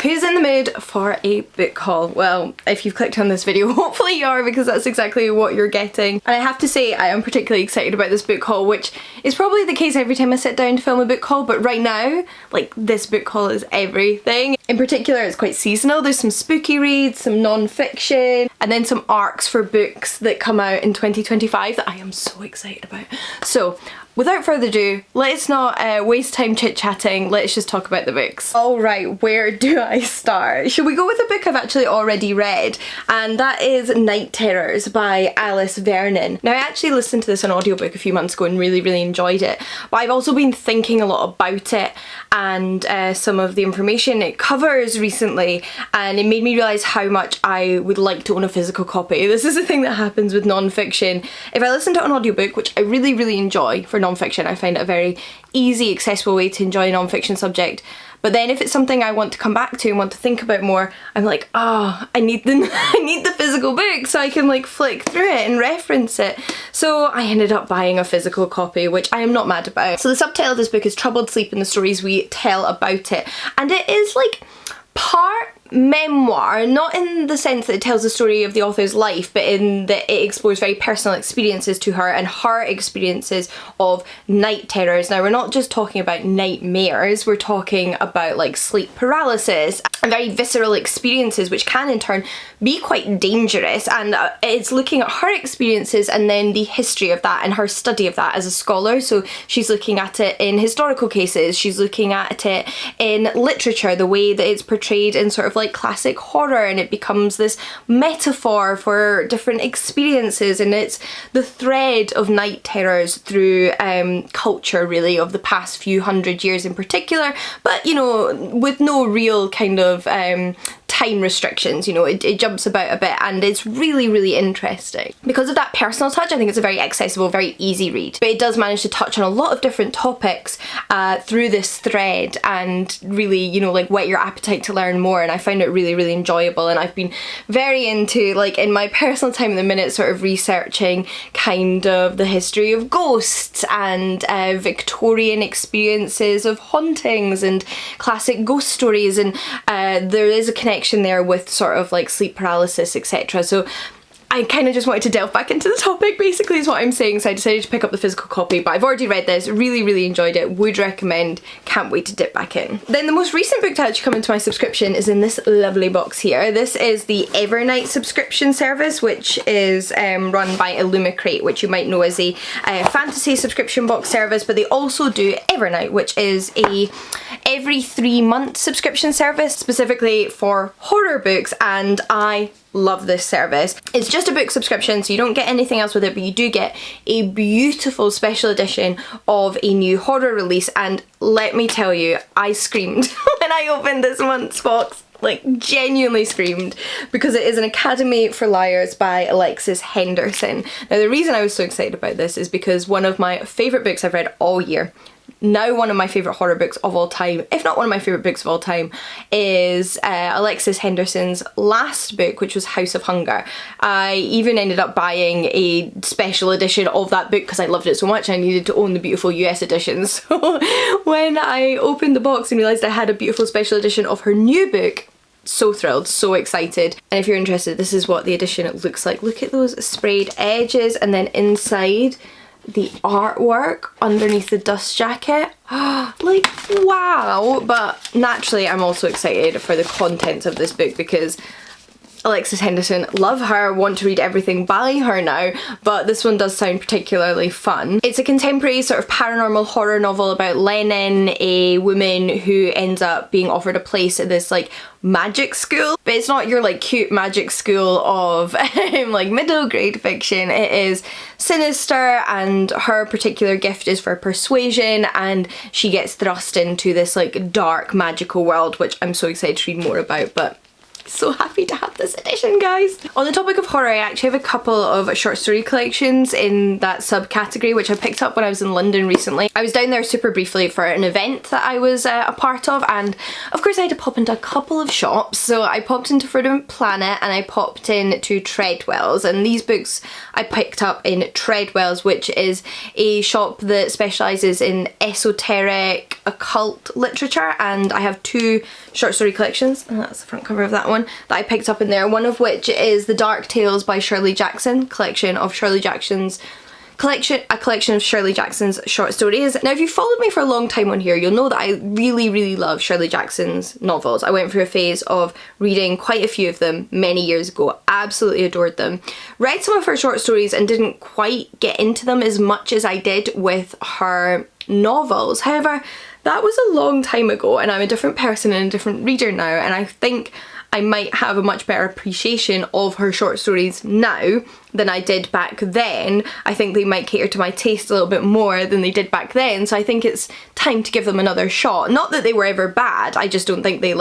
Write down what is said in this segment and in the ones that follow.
Who's in the mood for a book haul? Well, if you've clicked on this video, hopefully you are, because that's exactly what you're getting. And I have to say, I am particularly excited about this book haul, which is probably the case every time I sit down to film a book haul, but right now, like, this book haul is everything. In particular, it's quite seasonal. There's some spooky reads, some non-fiction, and then some arcs for books that come out in 2025 that I am so excited about. So, without further ado, let's not waste time chit-chatting, let's just talk about the books. Alright, where do I start? Should we go with a book I've actually already read? And that is Night Terrors by Alice Vernon. Now, I actually listened to this on audiobook a few months ago and really enjoyed it, but I've also been thinking a lot about it and some of the information it covers recently, and it made me realise how much I would like to own a physical copy. This is the thing that happens with non-fiction. If I listen to an audiobook, which I really enjoy for non-fiction, I find it a very easy, accessible way to enjoy a non-fiction subject. But then if it's something I want to come back to and want to think about more, I'm like, oh, I need the physical book so I can like flick through it and reference it. So I ended up buying a physical copy, which I am not mad about. So the subtitle of this book is Troubled Sleep and the Stories We Tell About It. And it is like part memoir, not in the sense that it tells the story of the author's life, but in that it explores very personal experiences to her and her experiences of night terrors. Now, we're not just talking about nightmares, we're talking about like sleep paralysis and very visceral experiences, which can in turn be quite dangerous. And it's looking at her experiences and then the history of that and her study of that as a scholar. So she's looking at it in historical cases, she's looking at it in literature, the way that it's portrayed in sort of like classic horror, and it becomes this metaphor for different experiences, and it's the thread of night terrors through culture really of the past few hundred years in particular, but you know, with no real kind of time restrictions. You know, it jumps about a bit, and it's really interesting. Because of that personal touch, I think it's a very accessible, very easy read. But it does manage to touch on a lot of different topics through this thread and really, you know, like whet your appetite to learn more, and I found it really enjoyable. And I've been very into, like, in my personal time at the minute, sort of researching kind of the history of ghosts and Victorian experiences of hauntings and classic ghost stories, and there is a connection there with sort of like sleep paralysis, etc. So I kind of just wanted to delve back into the topic, basically, is what I'm saying, so I decided to pick up the physical copy. But I've already read this, really enjoyed it, would recommend, can't wait to dip back in. Then the most recent book to actually come into my subscription is in this lovely box here. This is the Evernight subscription service, which is run by Illumicrate, which you might know as a fantasy subscription box service, but they also do Evernight, which is a every 3-month subscription service specifically for horror books, and I love this service. It's just a book subscription, so you don't get anything else with it, but you do get a beautiful special edition of a new horror release, and let me tell you, I screamed when I opened this month's box. Like, genuinely screamed, because it is An Academy for Liars by Alexis Henderson. Now, the reason I was so excited about this is because one of my favourite books I've read all year, now one of my favourite horror books of all time, if not one of my favourite books of all time, is Alexis Henderson's last book, which was House of Hunger. I even ended up buying a special edition of that book because I loved it so much. I needed to own the beautiful US edition. So when I opened the box and realised I had a beautiful special edition of her new book, so thrilled, so excited. And if you're interested, this is what the edition looks like. Look at those sprayed edges, and then inside the artwork underneath the dust jacket. Like, wow. But naturally I'm also excited for the contents of this book, because Alexis Henderson, love her, want to read everything by her now, but this one does sound particularly fun. It's a contemporary sort of paranormal horror novel about Lennon, a woman who ends up being offered a place at this like magic school, but it's not your like cute magic school of like middle grade fiction. It is sinister, and her particular gift is for persuasion, and she gets thrust into this like dark magical world, which I'm so excited to read more about. But So happy to have this edition, guys. On the topic of horror, I actually have a couple of short story collections in that subcategory, which I picked up when I was in London recently. I was down there super briefly for an event that I was a part of, and of course I had to pop into a couple of shops. So I popped into Verdant Planet and I popped into Treadwell's, and these books I picked up in Treadwell's, which is a shop that specialises in esoteric occult literature, and I have two short story collections, and that's the front cover of that one, that I picked up in there, one of which is the Dark Tales by Shirley Jackson, a collection of Shirley Jackson's short stories. Now if you've followed me for a long time on here, you'll know that I really love Shirley Jackson's novels. I went through a phase of reading quite a few of them many years ago, absolutely adored them. Read some of her short stories and didn't quite get into them as much as I did with her novels. However, that was a long time ago and I'm a different person and a different reader now, and I think I might have a much better appreciation of her short stories now than I did back then. I think they might cater to my taste a little bit more than they did back then, so I think it's time to give them another shot. Not that they were ever bad, I just don't think they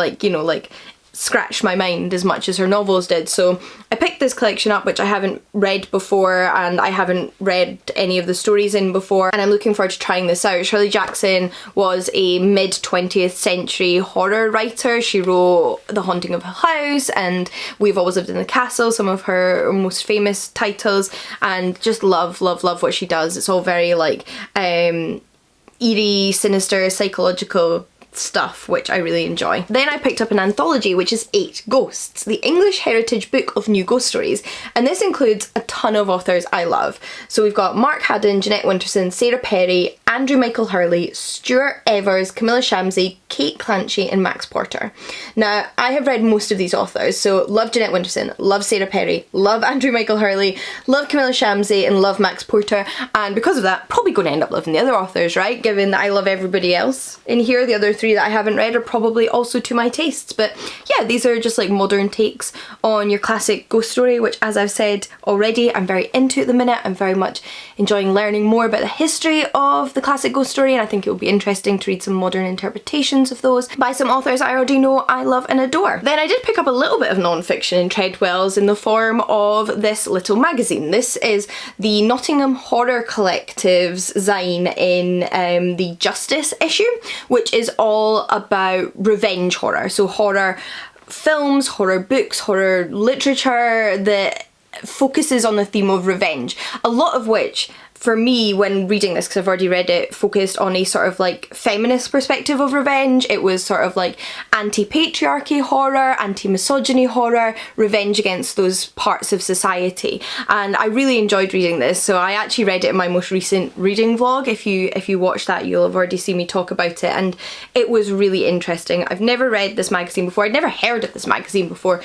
scratched my mind as much as her novels did. So I picked this collection up, which I haven't read before and I haven't read any of the stories in before, and I'm looking forward to trying this out. Shirley Jackson was a mid-20th century horror writer. She wrote The Haunting of Hill House and We've Always Lived in the Castle, some of her most famous titles, and just love what she does. It's all very like eerie, sinister, psychological stuff, which I really enjoy. Then I picked up an anthology, which is 8 Ghosts, the English Heritage Book of New Ghost Stories, and this includes a ton of authors I love. So we've got Mark Haddon, Jeanette Winterson, Sarah Perry, Andrew Michael Hurley, Stuart Evers, Camilla Shamsie, Kate Clancy and Max Porter. Now I have read most of these authors, so love Jeanette Winterson, love Sarah Perry, love Andrew Michael Hurley, love Camilla Shamsie and love Max Porter, and because of that probably going to end up loving the other authors, right? Given that I love everybody else in here, the other 3 that I haven't read are probably also to my tastes. But yeah, these are just like modern takes on your classic ghost story, which as I've said already, I'm very into at the minute. I'm very much enjoying learning more about the history of the classic ghost story, and I think it will be interesting to read some modern interpretations of those by some authors I already know I love and adore. Then I did pick up a little bit of non-fiction in Treadwell's in the form of this little magazine. This is the Nottingham Horror Collective's zine in the Justice issue, which is all about revenge horror. So horror films, horror books, horror literature that focuses on the theme of revenge. A lot of which, for me, when reading this, because I've already read it, focused on a sort of like feminist perspective of revenge. It was sort of like anti-patriarchy horror, anti-misogyny horror, revenge against those parts of society, and I really enjoyed reading this. So I actually read it in my most recent reading vlog. If you watch that, you'll have already seen me talk about it, and it was really interesting. I've never read this magazine before. I'd never heard of this magazine before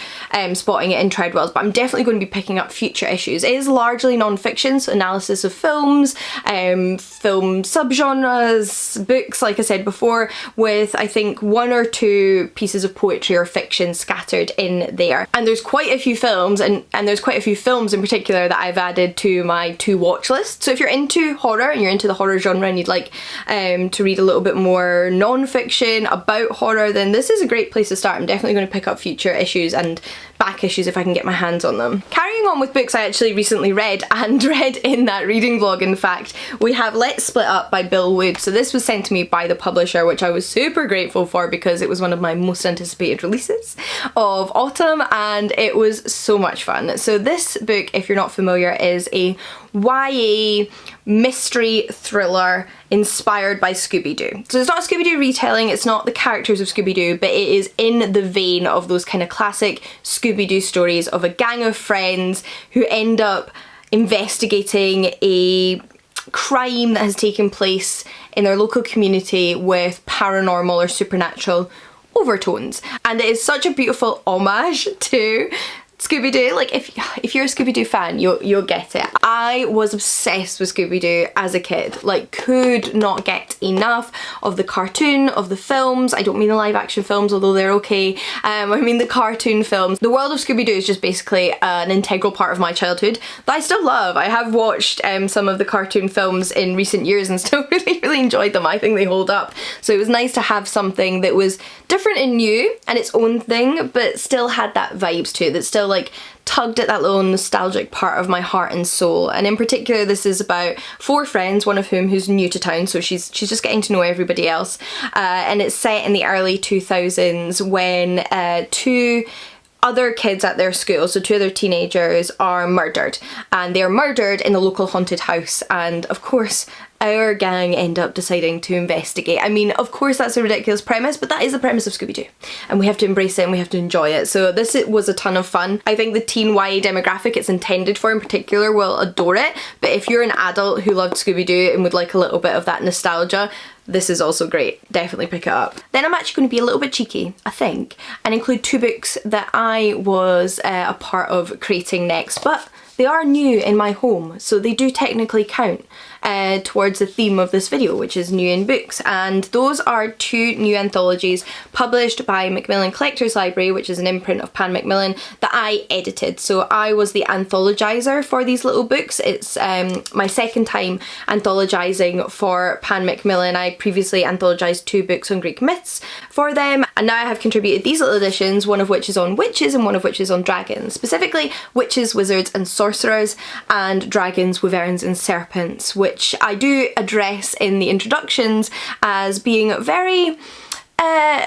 spotting it in Treadwell's, but I'm definitely going to be picking up future issues. It is largely non-fiction, so analysis of films, film subgenres, books, like I said before, with I think 1 or 2 pieces of poetry or fiction scattered in there. And there's quite a few films, and there's quite a few films in particular that I've added to my to watch list. So if you're into horror and you're into the horror genre and you'd like to read a little bit more non-fiction about horror, then this is a great place to start. I'm definitely going to pick up future issues and back issues if I can get my hands on them. Carrying on with books I actually recently read, and read in that reading vlog in fact, we have Let's Split Up by Bill Wood. So this was sent to me by the publisher, which I was super grateful for because it was one of my most anticipated releases of autumn, and it was so much fun. So this book, if you're not familiar, is a YA mystery thriller inspired by Scooby-Doo. So it's not a Scooby-Doo retelling, it's not the characters of Scooby-Doo, but it is in the vein of those kind of classic Scooby-Doo stories of a gang of friends who end up investigating a crime that has taken place in their local community with paranormal or supernatural overtones. And it is such a beautiful homage to Scooby-Doo. Like if you're a Scooby-Doo fan, you'll get it. I was obsessed with Scooby-Doo as a kid. Like, could not get enough of the cartoon, of the films. I don't mean the live action films, although they're okay. I mean the cartoon films. The world of Scooby-Doo is just basically an integral part of my childhood that I still love. I have watched some of the cartoon films in recent years and still really enjoyed them. I think they hold up. So it was nice to have something that was different and new and its own thing, but still had that vibes to it, that still like tugged at that little nostalgic part of my heart and soul. And in particular, this is about 4 friends, one of whom who's new to town, so she's just getting to know everybody else. And it's set in the early 2000s when 2 other kids at their school, so 2 other teenagers, are murdered, and they're murdered in the local haunted house. And of course our gang end up deciding to investigate. I mean, of course that's a ridiculous premise, but that is the premise of Scooby-Doo, and we have to embrace it and we have to enjoy it. So this was a ton of fun. I think the teen YA demographic it's intended for in particular will adore it, but if you're an adult who loved Scooby-Doo and would like a little bit of that nostalgia, this is also great. Definitely pick it up. Then I'm actually going to be a little bit cheeky, I think, and include 2 books that I was a part of creating next, but they are new in my home, so they do technically count towards the theme of this video, which is new in books. And those are 2 new anthologies published by Macmillan Collectors Library, which is an imprint of Pan Macmillan, that I edited. So I was the anthologizer for these little books. It's my second time anthologizing for Pan Macmillan. I previously anthologized 2 books on Greek myths for them, and now I have contributed these little editions, one of which is on witches and one of which is on dragons. Specifically witches, wizards and sorcerers, and dragons, wyverns and serpents, which I do address in the introductions as being very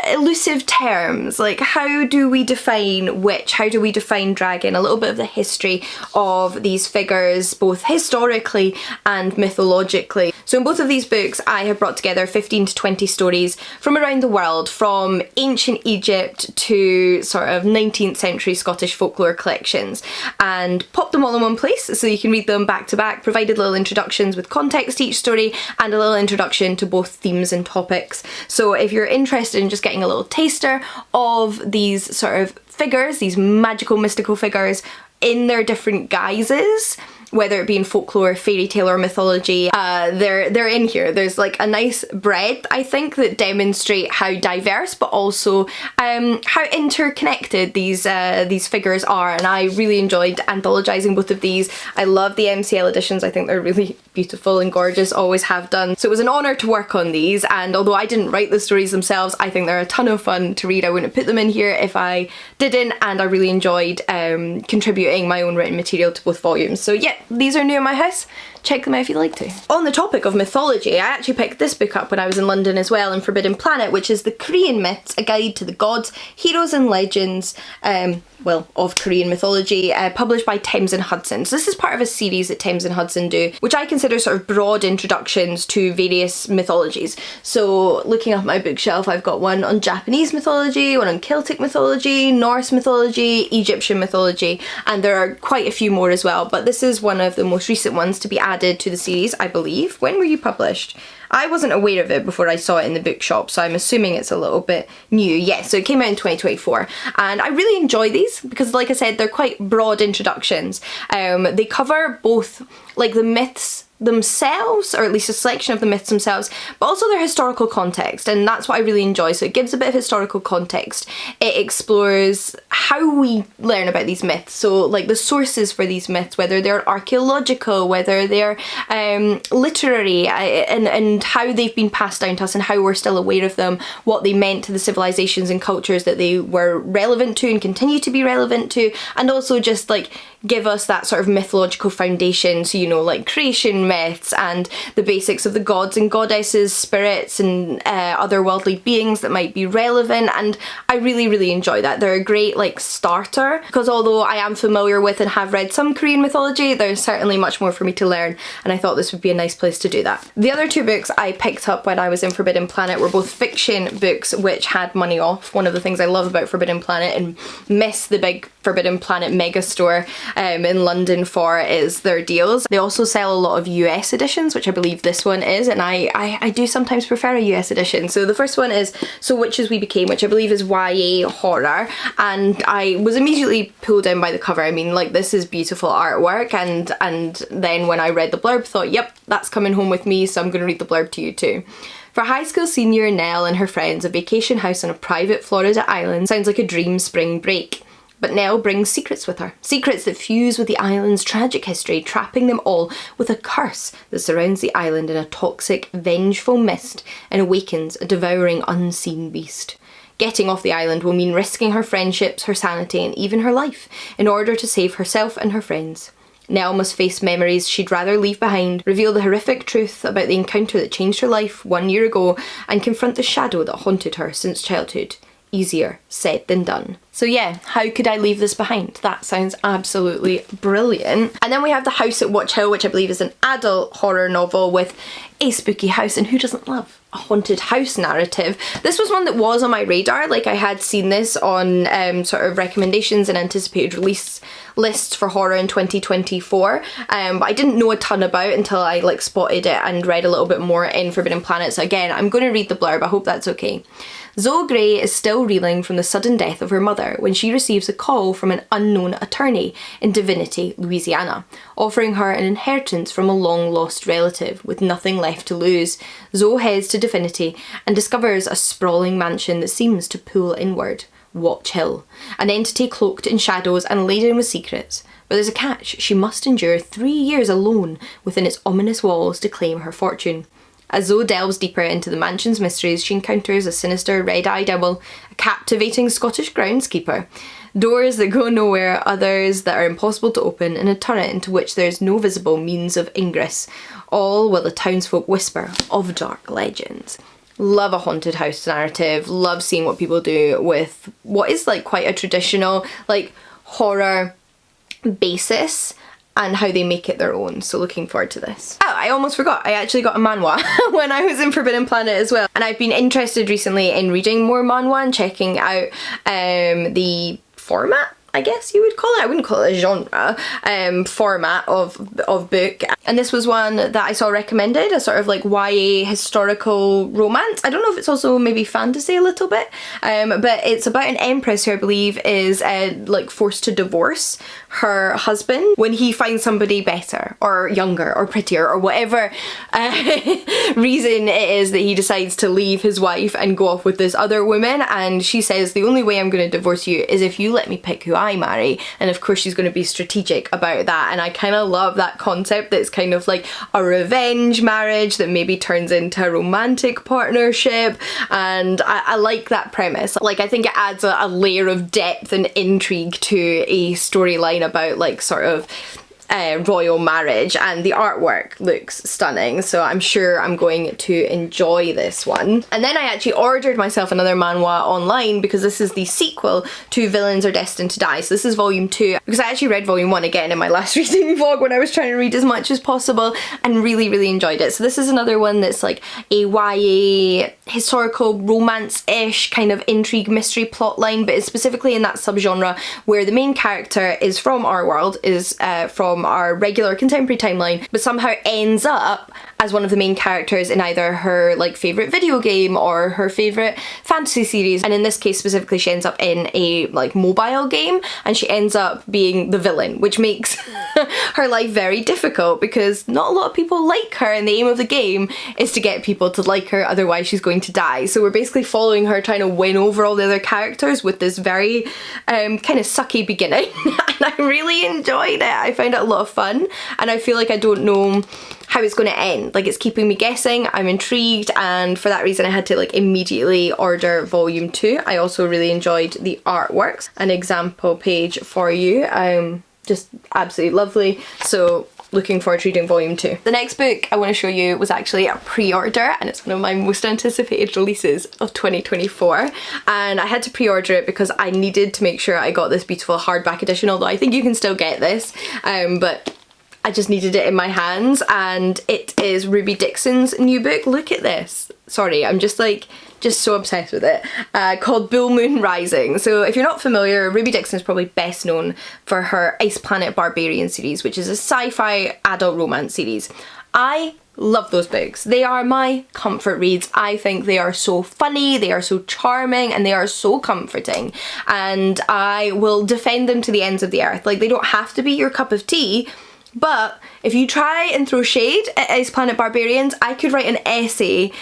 elusive terms. Like, how do we define witch? How do we define dragon? A little bit of the history of these figures, both historically and mythologically. So in both of these books I have brought together 15 to 20 stories from around the world, from ancient Egypt to sort of 19th century Scottish folklore collections, and popped them all in one place so you can read them back to back, provided little introductions with context to each story and a little introduction to both themes and topics. So if you're interested in just getting a little taster of these sort of figures, these magical mystical figures in their different guises, whether it be in folklore, fairy tale or mythology, they're in here. There's like a nice breadth, I think, that demonstrate how diverse but also how interconnected these figures are, and I really enjoyed anthologizing both of these. I love the MCL editions. I think they're really beautiful and gorgeous, always have done. So it was an honour to work on these, and although I didn't write the stories themselves, I think they're a ton of fun to read. I wouldn't put them in here if I didn't, and I really enjoyed contributing my own written material to both volumes. So yeah, these are new in my house. Check them out if you'd like to. On the topic of mythology, I actually picked this book up when I was in London as well, in Forbidden Planet, which is The Korean Myths, a guide to the gods, heroes and legends, well, of Korean mythology, published by Thames and Hudson. So this is part of a series that Thames and Hudson do, which I consider sort of broad introductions to various mythologies. So looking up my bookshelf, I've got one on Japanese mythology, one on Celtic mythology, Norse mythology, Egyptian mythology, and there are quite a few more as well, but this is one of the most recent ones to be added to the series, I believe. When were you published? I wasn't aware of it before I saw it in the bookshop, so I'm assuming it's a little bit new. Yes, so it came out in 2024, and I really enjoy these because, like I said, they're quite broad introductions. They cover both like the myths themselves, or at least a selection of the myths themselves, but also their historical context, and that's what I really enjoy. So it gives a bit of historical context. It explores how we learn about these myths, so like the sources for these myths, whether they're archaeological, whether they're literary, and how they've been passed down to us and how we're still aware of them, what they meant to the civilizations and cultures that they were relevant to and continue to be relevant to, and also just like give us that sort of mythological foundation, so you know, like creation myths and the basics of the gods and goddesses, spirits and otherworldly beings that might be relevant, and I really enjoy that. They're a great like starter, because although I am familiar with and have read some Korean mythology, there's certainly much more for me to learn, and I thought this would be a nice place to do that. The other 2 books I picked up when I was in Forbidden Planet were both fiction books which had money off. One of the things I love about Forbidden Planet and miss the big Forbidden Planet mega store in London for is their deals. They also sell a lot of US editions, which I believe this one is, and I do sometimes prefer a US edition. So the first one is So Witches We Became, which I believe is YA horror, and I was immediately pulled in by the cover. I mean, like, this is beautiful artwork, and then when I read the blurb, thought, yep, that's coming home with me, so I'm going to read the blurb to you too. For high school senior Nell and her friends, a vacation house on a private Florida island sounds like a dream spring break. But Nell brings secrets with her. Secrets that fuse with the island's tragic history, trapping them all with a curse that surrounds the island in a toxic, vengeful mist and awakens a devouring, unseen beast. Getting off the island will mean risking her friendships, her sanity, and even her life in order to save herself and her friends. Nell must face memories she'd rather leave behind, reveal the horrific truth about the encounter that changed her life 1 year ago, and confront the shadow that haunted her since childhood. Easier said than done. So yeah, how could I leave this behind? That sounds absolutely brilliant. And then we have The House at Watch Hill, which I believe is an adult horror novel with a spooky house, and who doesn't love a haunted house narrative? This was one that was on my radar. Like, I had seen this on sort of recommendations and anticipated release lists for horror in 2024, but I didn't know a ton about it until I like spotted it and read a little bit more in Forbidden Planet. So again, I'm going to read the blurb. I hope that's okay. Zoe Gray is still reeling from the sudden death of her mother when she receives a call from an unknown attorney in Divinity, Louisiana, offering her an inheritance from a long-lost relative with nothing left to lose. Zoe heads to Divinity and discovers a sprawling mansion that seems to pull inward. Watch Hill, an entity cloaked in shadows and laden with secrets. But there's a catch: she must endure 3 years alone within its ominous walls to claim her fortune. As Zoe delves deeper into the mansion's mysteries, she encounters a sinister red-eyed owl, a captivating Scottish groundskeeper, doors that go nowhere, others that are impossible to open, and a turret into which there is no visible means of ingress, all while the townsfolk whisper of dark legends. Love a haunted house narrative, love seeing what people do with what is like quite a traditional like horror basis and how they make it their own, so looking forward to this. Oh, I almost forgot, I actually got a manhwa when I was in Forbidden Planet as well, and I've been interested recently in reading more manhwa and checking out the format, I guess you would call it. I wouldn't call it a genre, format of book. And this was one that I saw recommended, a sort of like YA historical romance. I don't know if it's also maybe fantasy a little bit, but it's about an empress who I believe is like forced to divorce her husband when he finds somebody better or younger or prettier or whatever reason it is that he decides to leave his wife and go off with this other woman. And she says, the only way I'm going to divorce you is if you let me pick who I marry. And of course she's going to be strategic about that, and I kind of love that concept. That's kind of like a revenge marriage that maybe turns into a romantic partnership, and I like that premise. Like, I think it adds a layer of depth and intrigue to a storyline about like sort of royal marriage, and the artwork looks stunning, so I'm sure I'm going to enjoy this one. And then I actually ordered myself another manhwa online because this is the sequel to Villains Are Destined to Die. So this is volume 2, because I actually read volume 1 again in my last reading vlog when I was trying to read as much as possible and really enjoyed it. So this is another one that's like a YA historical romance-ish kind of intrigue mystery plotline, but it's specifically in that subgenre where the main character is from our world, is from our regular contemporary timeline, but somehow ends up as one of the main characters in either her like favourite video game or her favourite fantasy series. And in this case specifically, she ends up in a like mobile game, and she ends up being the villain, which makes her life very difficult because not a lot of people like her, and the aim of the game is to get people to like her, otherwise she's going to die. So we're basically following her trying to win over all the other characters with this very kind of sucky beginning. And I really enjoyed it. I found it a lot of fun, and I feel like I don't know how it's going to end. Like, it's keeping me guessing. I'm intrigued, and for that reason I had to like immediately order volume 2. I also really enjoyed the artworks. An example page for you, just absolutely lovely. So looking forward to reading volume 2. The next book I want to show you was actually a pre-order, and it's one of my most anticipated releases of 2024, and I had to pre-order it because I needed to make sure I got this beautiful hardback edition, although I think you can still get this, but I just needed it in my hands. And it is Ruby Dixon's new book. Look at this. Sorry, I'm just so obsessed with it, called Bull Moon Rising. So if you're not familiar, Ruby Dixon is probably best known for her Ice Planet Barbarian series, which is a sci-fi adult romance series. I love those books. They are my comfort reads. I think they are so funny, they are so charming, and they are so comforting, and I will defend them to the ends of the earth. Like, they don't have to be your cup of tea, but if you try and throw shade at Ice Planet Barbarians, I could write an essay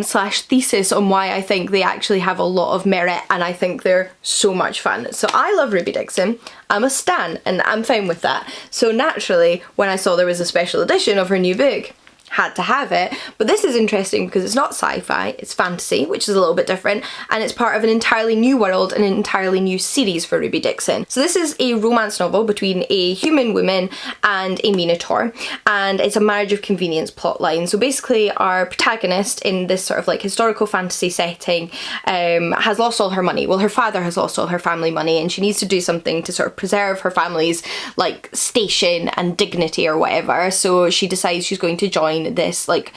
slash thesis on why I think they actually have a lot of merit, and I think they're so much fun. So I love Ruby Dixon. I'm a stan, and I'm fine with that. So naturally, when I saw there was a special edition of her new book, had to have it. But this is interesting because it's not sci-fi, it's fantasy, which is a little bit different, and it's part of an entirely new world and an entirely new series for Ruby Dixon. So this is a romance novel between a human woman and a minotaur, and it's a marriage of convenience plotline. So basically our protagonist in this sort of like historical fantasy setting has lost all her money. Well, her father has lost all her family money, and she needs to do something to sort of preserve her family's like station and dignity or whatever. So she decides she's going to join this like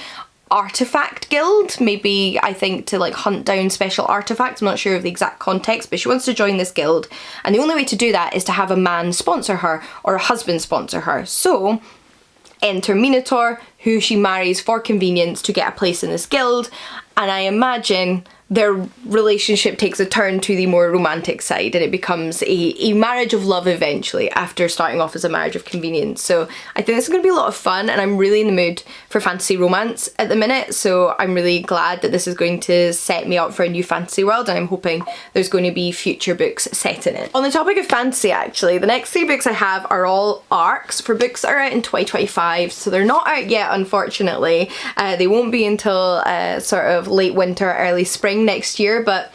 artifact guild, maybe I think to like hunt down special artifacts. I'm not sure of the exact context, but she wants to join this guild, and the only way to do that is to have a man sponsor her or a husband sponsor her. So enter Minotaur, who she marries for convenience to get a place in this guild, and I imagine their relationship takes a turn to the more romantic side, and it becomes a marriage of love eventually after starting off as a marriage of convenience. So I think this is going to be a lot of fun, and I'm really in the mood for fantasy romance at the minute, so I'm really glad that this is going to set me up for a new fantasy world, and I'm hoping there's going to be future books set in it. On the topic of fantasy actually, the next 3 books I have are all arcs for books that are out in 2025, so they're not out yet unfortunately. They won't be until sort of late winter, early spring next year, but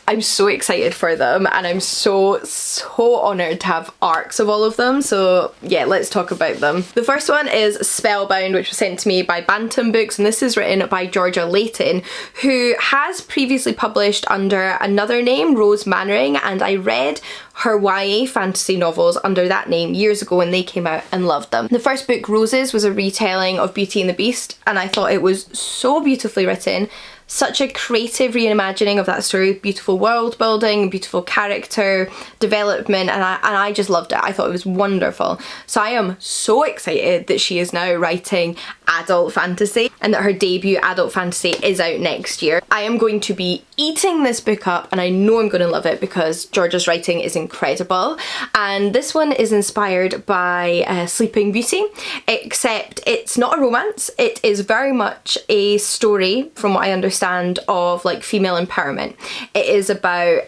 I'm so excited for them, and I'm so honoured to have arcs of all of them. So yeah, let's talk about them. The first one is Spellbound, which was sent to me by Bantam Books, and this is written by Georgia Layton, who has previously published under another name, Rose Mannering, and I read her YA fantasy novels under that name years ago when they came out and loved them. The first book, Roses, was a retelling of Beauty and the Beast, and I thought it was so beautifully written. Such a creative reimagining of that story, beautiful world building, beautiful character development, and I just loved it. I thought it was wonderful. So I am so excited that she is now writing adult fantasy, and that her debut adult fantasy is out next year. I am going to be eating this book up, and I know I'm going to love it because Georgia's writing is incredible. And this one is inspired by Sleeping Beauty, except it's not a romance. It is very much a story, from what I understand, of like female empowerment. It is about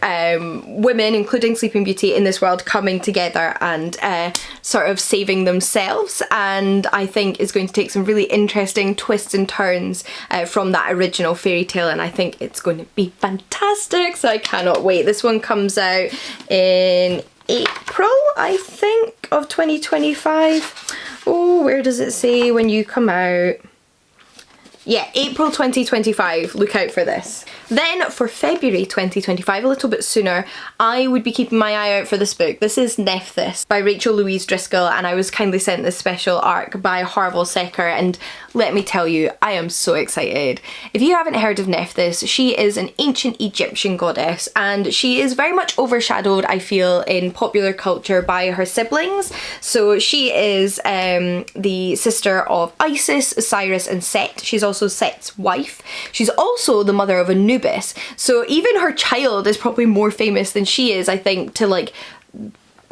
women, including Sleeping Beauty, in this world coming together and sort of saving themselves, and I think it's going to take some really interesting twists and turns from that original fairy tale, and I think it's going to be fantastic, so I cannot wait. This one comes out in April, I think, of 2025. Oh, where does it say when you come out? Yeah, April 2025, look out for this. Then for February 2025, a little bit sooner, I would be keeping my eye out for this book. This is Nephthys by Rachel Louise Driscoll, and I was kindly sent this special arc by Harval Secker, and let me tell you, I am so excited. If you haven't heard of Nephthys, she is an ancient Egyptian goddess, and she is very much overshadowed, I feel, in popular culture by her siblings. So she is the sister of Isis, Osiris and Set. She's also Set's wife. She's also the mother of Anubis. So even her child is probably more famous than she is, I think, to like,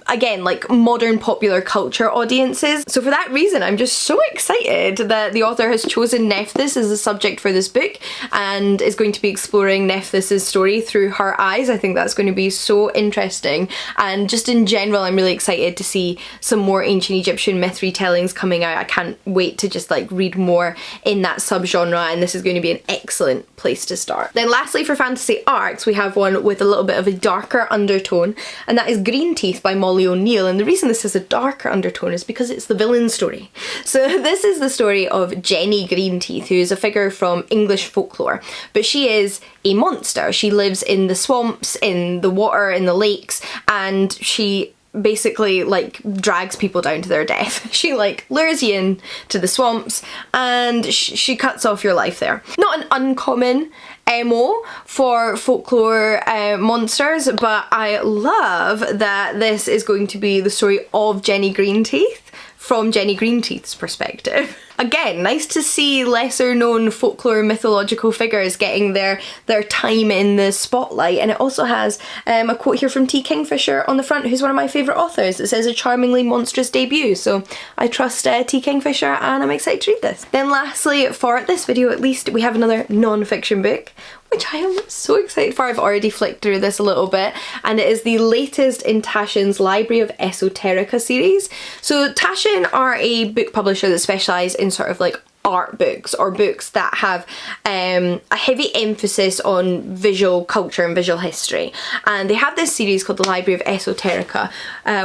again, like modern popular culture audiences. So for that reason, I'm just so excited that the author has chosen Nephthys as the subject for this book and is going to be exploring Nephthys' story through her eyes. I think that's going to be so interesting, and just in general I'm really excited to see some more ancient Egyptian myth retellings coming out. I can't wait to just like read more in that subgenre, and this is going to be an excellent place to start. Then lastly, for fantasy arcs, we have one with a little bit of a darker undertone, and that is Green Teeth by Molly O'Neill, and the reason this has a darker undertone is because it's the villain story. So this is the story of Jenny Greenteeth, who is a figure from English folklore, but she is a monster. She lives in the swamps, in the water, in the lakes, and she basically like drags people down to their death. She like lures you in to the swamps and she cuts off your life there. Not an uncommon MO for folklore monsters, but I love that this is going to be the story of Jenny Greenteeth from Jenny Greenteeth's perspective. Again, nice to see lesser known folklore mythological figures getting their time in the spotlight. And it also has a quote here from T. Kingfisher on the front, who's one of my favourite authors. It says, "A charmingly monstrous debut." So I trust T. Kingfisher, and I'm excited to read this. Then lastly, for this video at least, we have another non-fiction book, which I am so excited for. I've already flicked through this a little bit, and it is the latest in Taschen Library of Esoterica series. So Taschen are a book publisher that specialise in sort of like art books, or books that have a heavy emphasis on visual culture and visual history, and they have this series called the Library of Esoterica,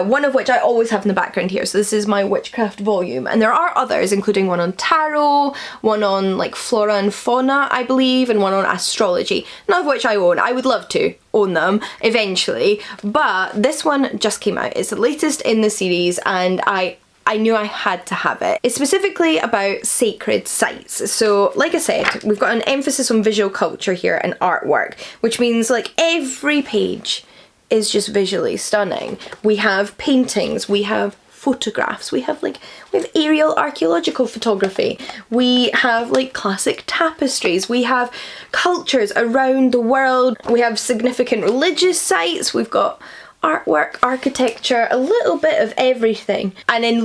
one of which I always have in the background here. So this is my witchcraft volume, and there are others, including one on tarot, one on like flora and fauna I believe, and one on astrology, none of which I own. I would love to own them eventually, but this one just came out. It's the latest in the series, and I knew I had to have it. It's specifically about sacred sites. So like I said, we've got an emphasis on visual culture here and artwork, which means like every page is just visually stunning. We have paintings, we have photographs, we have aerial archaeological photography, we have like classic tapestries, we have cultures around the world, we have significant religious sites, we've got artwork, architecture, a little bit of everything. And then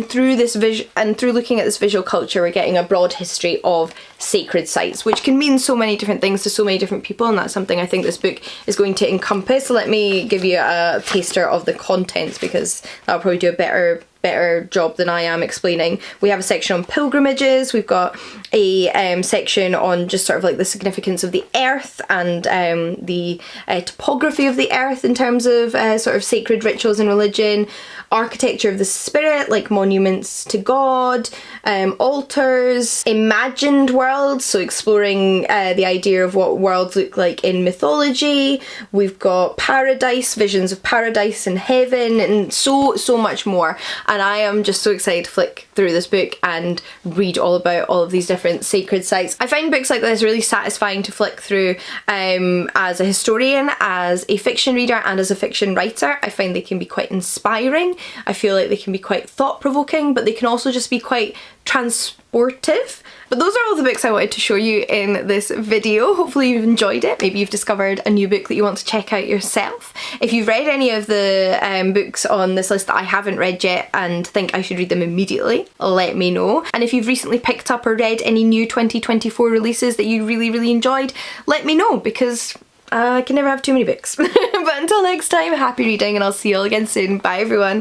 through looking at this visual culture, we're getting a broad history of sacred sites, which can mean so many different things to so many different people, and that's something I think this book is going to encompass. So let me give you a taster of the contents, because that'll probably do a better job than I am explaining. We have a section on pilgrimages, we've got a section on just sort of like the significance of the earth and the topography of the earth in terms of sort of sacred rituals and religion, architecture of the spirit, like monuments to God, altars, imagined worlds, so exploring the idea of what worlds look like in mythology. We've got paradise, visions of paradise and heaven, and so much more. And I am just so excited to flick through this book and read all about all of these different sacred sites. I find books like this really satisfying to flick through as a historian, as a fiction reader, and as a fiction writer. I find they can be quite inspiring. I feel like they can be quite thought-provoking, but they can also just be quite transportive. But those are all the books I wanted to show you in this video. Hopefully you've enjoyed it. Maybe you've discovered a new book that you want to check out yourself. If you've read any of the books on this list that I haven't read yet and think I should read them immediately, let me know. And if you've recently picked up or read any new 2024 releases that you really enjoyed, let me know, because I can never have too many books. But until next time, happy reading, and I'll see you all again soon. Bye everyone.